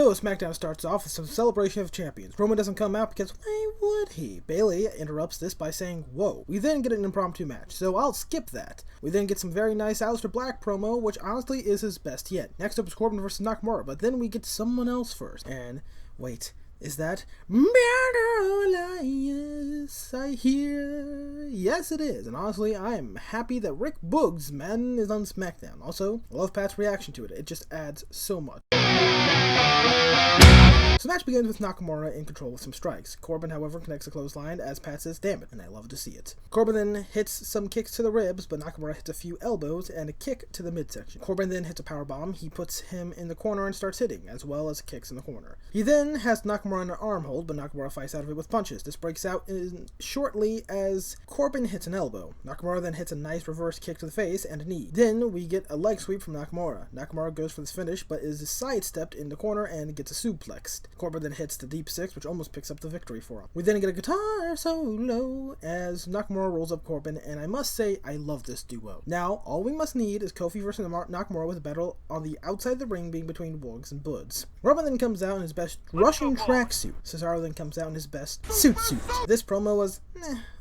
So SmackDown starts off with some celebration of champions. Roman doesn't come out because why would he? Bayley interrupts this by saying, whoa. We then get an impromptu match, so I'll skip that. We then get some very nice Aleister Black promo, which honestly is his best yet. Next up is Corbin versus Nakamura, but then we get someone else first. And, wait, is that Battle Alliance? I hear. Yes, it is. And honestly, I am happy that Rick Boogs, man, is on SmackDown. Also, I love Pat's reaction to it. It just adds so much. So the match begins with Nakamura in control with some strikes. Corbin, however, connects a clothesline as Pat says, damn it, and I love to see it. Corbin then hits some kicks to the ribs, but Nakamura hits a few elbows and a kick to the midsection. Corbin then hits a powerbomb. He puts him in the corner and starts hitting, as well as kicks in the corner. He then has Nakamura in an arm hold, but Nakamura fights out of it with punches. This breaks out shortly as Corbin hits an elbow. Nakamura then hits a nice reverse kick to the face and a knee. Then we get a leg sweep from Nakamura. Nakamura goes for this finish, but is sidestepped in the corner and gets a suplex. Corbin then hits the deep six, which almost picks up the victory for him. We then get a guitar solo as Nakamura rolls up Corbin, and I must say, I love this duo. Now, all we must need is Kofi versus Nakamura with a battle on the outside of the ring being between Boogs and Buds. Roman then comes out in his best Russian tracksuit. Cesaro then comes out in his best suit. This promo was,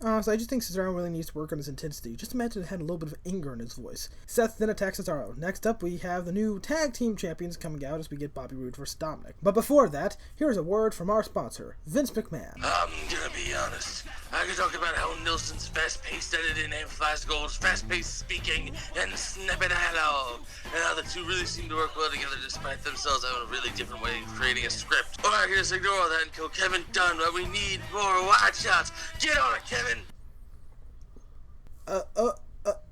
honestly, I just think Cesaro really needs to work on his intensity. Just imagine it had a little bit of anger in his voice. Seth then attacks Cesaro. Next up, we have the new tag team champions coming out as we get Bobby Roode versus Dominic. But before that, here's a word from our sponsor, Vince McMahon. I'm gonna be honest. I could talk about how Nelson's fast-paced editing and Flash Gold's fast-paced speaking and snap dialogue, and how the two really seem to work well together despite themselves having a really different way of creating a script. Or I can just ignore all that and go, Kevin Dunn, but we need more wide shots. Get on it, Kevin!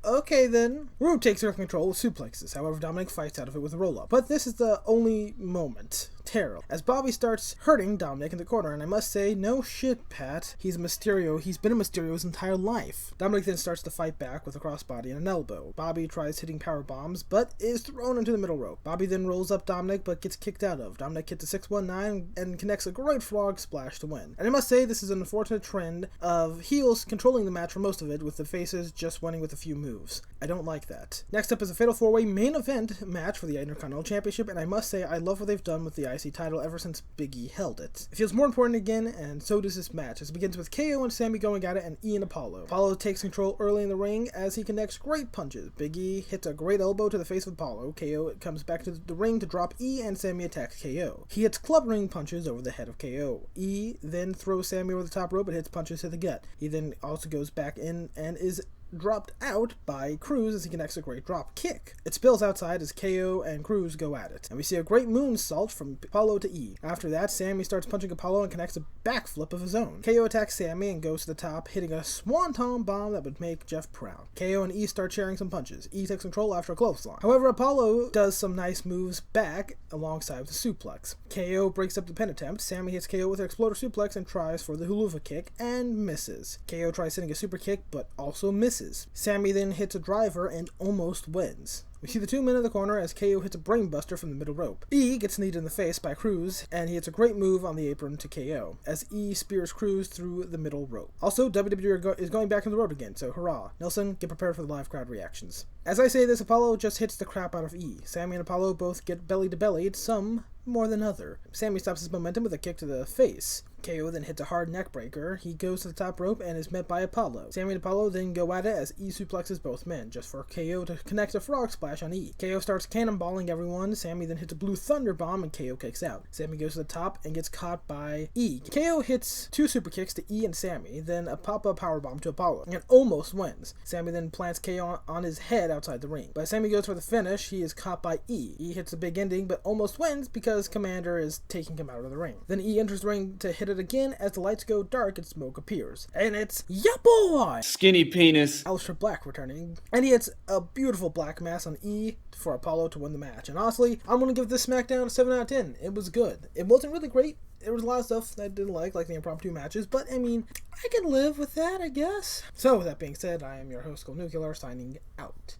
Okay then. Roode takes her control with suplexes. However, Dominic fights out of it with a roll-up. But this is the only moment. Terrible. As Bobby starts hurting Dominic in the corner, and I must say, no shit, Pat. He's a Mysterio. He's been a Mysterio his entire life. Dominic then starts to fight back with a crossbody and an elbow. Bobby tries hitting power bombs, but is thrown into the middle rope. Bobby then rolls up Dominic, but gets kicked out of. Dominic hits a 619 and connects a great frog splash to win. And I must say, this is an unfortunate trend of heels controlling the match for most of it, with the faces just winning with a few moves. I don't like that. Next up is a Fatal 4-Way main event match for the Intercontinental Championship, and I must say, I love what they've done with the IC title ever since Big E held it. It feels more important again, and so does this match, as it begins with KO and Sammy going at it, and E and Apollo. Apollo takes control early in the ring as he connects great punches. Big E hits a great elbow to the face of Apollo. KO comes back to the ring to drop E, and Sammy attacks KO. He hits club ring punches over the head of KO. E then throws Sammy over the top rope and hits punches to the gut. He then also goes back in and is dropped out by Cruz as he connects a great drop kick. It spills outside as KO and Cruz go at it, and we see a great moonsault from Apollo to E. After that, Sammy starts punching Apollo and connects a backflip of his own. KO attacks Sammy and goes to the top, hitting a swanton bomb that would make Jeff proud. KO and E start sharing some punches. E takes control after a clothesline. However, Apollo does some nice moves back alongside with the suplex. KO breaks up the pin attempt. Sammy hits KO with an exploder suplex and tries for the huluva kick and misses. KO tries hitting a super kick but also misses. Sammy then hits a driver and almost wins. We see the two men in the corner as KO hits a brainbuster from the middle rope. E gets kneed in the face by Cruz, and he hits a great move on the apron to KO, as E spears Cruz through the middle rope. Also, WWE is going back on the road again, so hurrah. Nelson, get prepared for the live crowd reactions. As I say this, Apollo just hits the crap out of E. Sammy and Apollo both get belly-to-bellied, some more than other. Sammy stops his momentum with a kick to the face. KO then hits a hard neck breaker. He goes to the top rope and is met by Apollo. Sammy and Apollo then go at it as E suplexes both men, just for KO to connect a frog splash on E. KO starts cannonballing everyone. Sammy then hits a blue thunder bomb and KO kicks out. Sammy goes to the top and gets caught by E. KO hits two super kicks to E and Sammy, then a pop-up powerbomb to Apollo, and almost wins. Sammy then plants KO on his head outside the ring. But as Sammy goes for the finish, he is caught by E. E hits a big ending, but almost wins because Commander is taking him out of the ring. Then E enters the ring to hit it again as the lights go dark and smoke appears. And it's ya boy! Skinny penis. Aleister Black returning. And he hits a beautiful black mass on E for Apollo to win the match. And honestly, I'm going to give this SmackDown a 7 out of 10. It was good. It wasn't really great. There was a lot of stuff that I didn't like the impromptu matches, but I mean, I can live with that, I guess. So with that being said, I am your host, Gold Nuclear, signing out.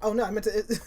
Oh no, I meant to...